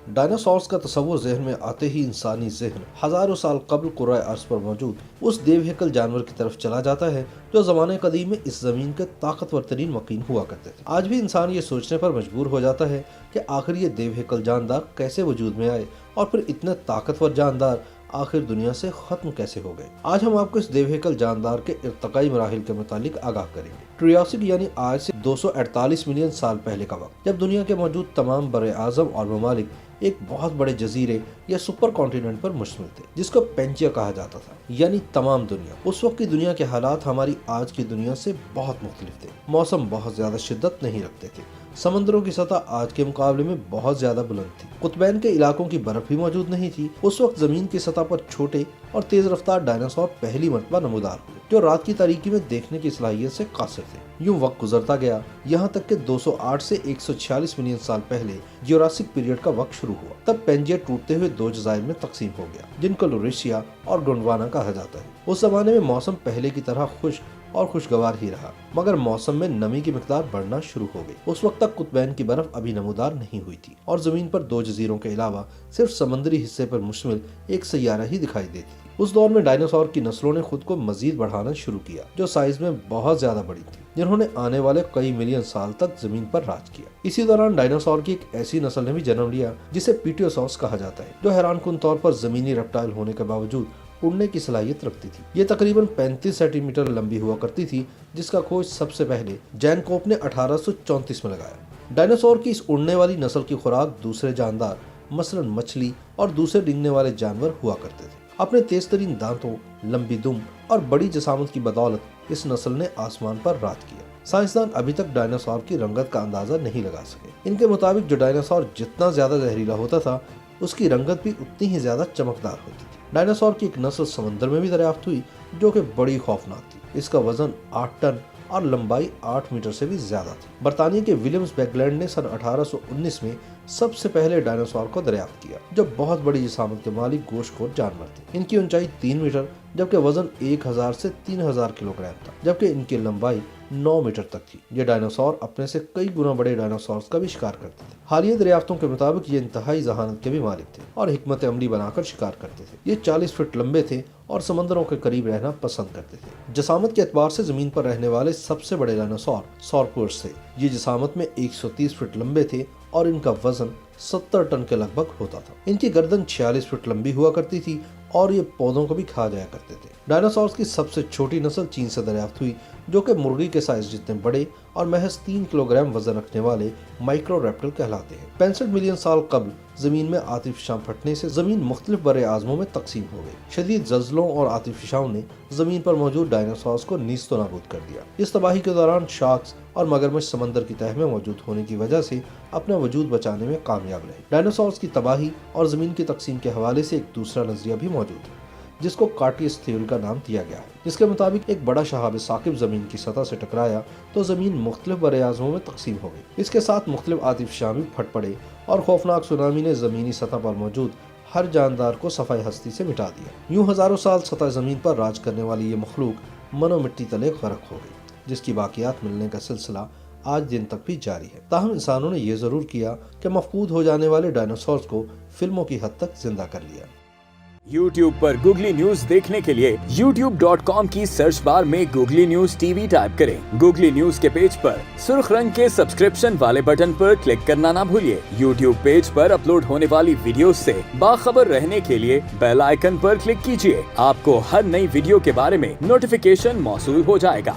Dinosaurs का तस्वुर जहन में आते ही इंसानी जहन हजारों साल कबल कुराए अर्ज पर मौजूद उस देवहेकल जानवर की तरफ चला जाता है जो ज़माने कदीम में इस ज़मीन के ताकतवर तरीन मकीन हुआ करते थे। आज भी इंसान ये सोचने पर मजबूर हो जाता है कि आखिर ये देवहेकल जानदार कैसे वजूद में आए और फिर इतने ताकतवर जानदार आखिर दुनिया से खत्म कैसे हो गए। आज हम आपको इस देवहेकल जानदार के इर्तकाई मराहिल के मुतालिक आगाह करेंगे। ट्रियासिक यानी आज से 248 मिलियन साल पहले का वक्त, जब दुनिया के मौजूद तमाम बड़े आजम और ममालिक एक बहुत बड़े जजीरे या सुपर कॉन्टिनेंट पर मुश्तमिल थे, जिसको पेंजिया कहा जाता था, यानी तमाम दुनिया। उस वक्त की दुनिया के हालात हमारी आज की दुनिया से बहुत मुख्तलिफ थे। मौसम बहुत ज्यादा शिद्दत नहीं रखते थे, समंदरों की सतह आज के मुकाबले में बहुत ज्यादा बुलंद थी, कुतबैन के इलाकों की बर्फ भी मौजूद नहीं थी। उस वक्त जमीन की सतह पर छोटे और तेज रफ्तार डायनासोर पहली मर्तबा नमूदार हुए, जो रात की तारीकी में देखने की सलाहियत से कासिर थे। यूं वक्त गुजरता गया, यहाँ तक कि 208 से 146 मिलियन साल पहले जुरासिक पीरियड का वक्त शुरू हुआ। तब पेंजिया टूटते हुए दो जजायर में तकसीम हो गया, जिनको लुरेशिया और गोंडवाना कहा जाता है। उस जमाने में मौसम पहले की तरह खुश्क और खुशगवार ही रहा, मगर मौसम में नमी की मिकदार बढ़ना शुरू हो गई। उस वक्त तक कुतबैन की बर्फ अभी नमूदार नहीं हुई थी और जमीन पर दो जजीरों के अलावा सिर्फ समंदरी हिस्से पर मुश्तमिल एक सैयारा ही दिखाई देती थी। उस दौर में डायनासोर की नस्लों ने खुद को मजीद बढ़ाना शुरू किया, जो साइज में बहुत ज्यादा बड़ी थी, जिन्होंने आने वाले कई मिलियन साल तक जमीन पर राज किया। इसी दौरान डायनासोर की एक ऐसी नस्ल ने भी जन्म लिया जिसे पीटियोसॉर्स कहा जाता है, जो हैरानकुन तौर पर जमीनी रेप्टाइल होने के बावजूद उड़ने की सलाहियत रखती थी। ये तकरीबन 35 सेंटीमीटर लंबी हुआ करती थी, जिसका खोज सबसे पहले जैन कोप ने 1834 में लगाया। डायनासोर की इस उड़ने वाली नस्ल की खुराक दूसरे जानदार मसलन मछली और दूसरे डिंगने वाले जानवर हुआ करते थे। अपने तेज तरीन दांतों, लंबी दुम और बड़ी जसामत की बदौलत इस नस्ल ने आसमान पर राज किया। साइंसदान अभी तक डायनासोर की रंगत का अंदाजा नहीं लगा सके। इनके मुताबिक जो डायनासोर जितना ज्यादा जहरीला होता था, उसकी रंगत भी उतनी ही ज्यादा चमकदार होती थी। डायनासोर की एक नस्ल समंदर में भी दरियाफ्त हुई, जो कि बड़ी खौफनाक थी। इसका वजन 8 टन और लंबाई 8 मीटर से भी ज्यादा थी। बरतानिया के विलियम्स बैकलैंड ने सन 1819 में सबसे पहले डायनासोर को दरियाफ्त किया, जो बहुत बड़ी जिसामत के मालिक गोश्तखोर जानवर थे। इनकी ऊंचाई 3 मीटर जबकि वजन 1000 से 3000 किलोग्राम था, जबकि इनकी लंबाई 9 मीटर तक थी। ये डायनासोर अपने से कई गुना बड़े डायनासोर्स का भी शिकार करते थे। हालिया दरियाफ्तों के मुताबिक ये इंतहाई जहानत के भी मालिक थे और हिकमत अमली बनाकर शिकार करते थे। ये 40 फीट लंबे थे और समंदरों के करीब रहना पसंद करते थे। जसामत के एतबार से जमीन पर रहने वाले सबसे बड़े डायनासोर सॉरपुर्स थे। ये जसामत में 130 फीट लंबे थे और इनका वजन 70 टन के लगभग होता था। इनकी गर्दन 46 फीट लंबी हुआ करती थी और ये पौधों को भी खा जाया करते थे। डायनासोर्स की सबसे छोटी नस्ल चीन से दरियाफ्त हुई, जो कि मुर्गी के साइज जितने बड़े और महज 3 किलोग्राम वजन रखने वाले माइक्रोरैप्टर कहलाते हैं। 65 मिलियन साल कबल जमीन में आतिफशां फटने से जमीन मुख्तलिफ बड़े आजमों में तकसीम हो गई। शदीद जल्जलों और आतिफशाओं ने जमीन पर मौजूद डायनासोर्स को नीस्तो नाबूद कर दिया। इस तबाही के दौरान शार्क्स और मगरमच्छ समंदर की तह में मौजूद होने की वजह से अपना वजूद बचाने में कामयाब रहे। डायनासोर्स की तबाही और जमीन की तकसीम के हवाले से एक दूसरा नजरिया भी मौजूद है, जिसको कार्टियस थ्योरी का नाम दिया गया है। जिसके मुताबिक एक बड़ा शहाब साकिब जमीन की सतह से टकराया तो जमीन मुख्तलिफ बड़े आजमों में तकसीम हो गई। इसके साथ मुख्तलिफ आतिफशां भी फट पड़े और खौफनाक सुनामी ने जमीनी सतह पर मौजूद हर जानदार को सफाई हस्ती से मिटा दिया। यूं हजारों साल सतह जमीन पर राज करने वाली ये मखलूक मनो मिट्टी तले गर्क हो गई, जिसकी बाकियात मिलने का सिलसिला आज दिन तक भी जारी है। ताहम इंसानों ने यह जरूर किया कि मफकूद हो जाने वाले डायनासोर्स को फिल्मों की हद तक जिंदा कर लिया। YouTube पर गूगली न्यूज देखने के लिए youtube.com की सर्च बार में गूगली न्यूज टीवी टाइप करें। गूगली न्यूज के पेज पर सुर्ख रंग के सब्सक्रिप्शन वाले बटन पर क्लिक करना ना भूलिए। YouTube पेज पर अपलोड होने वाली वीडियोस से बाखबर रहने के लिए बेल आइकन पर क्लिक कीजिए। आपको हर नई वीडियो के बारे में नोटिफिकेशन मौसूल हो जाएगा।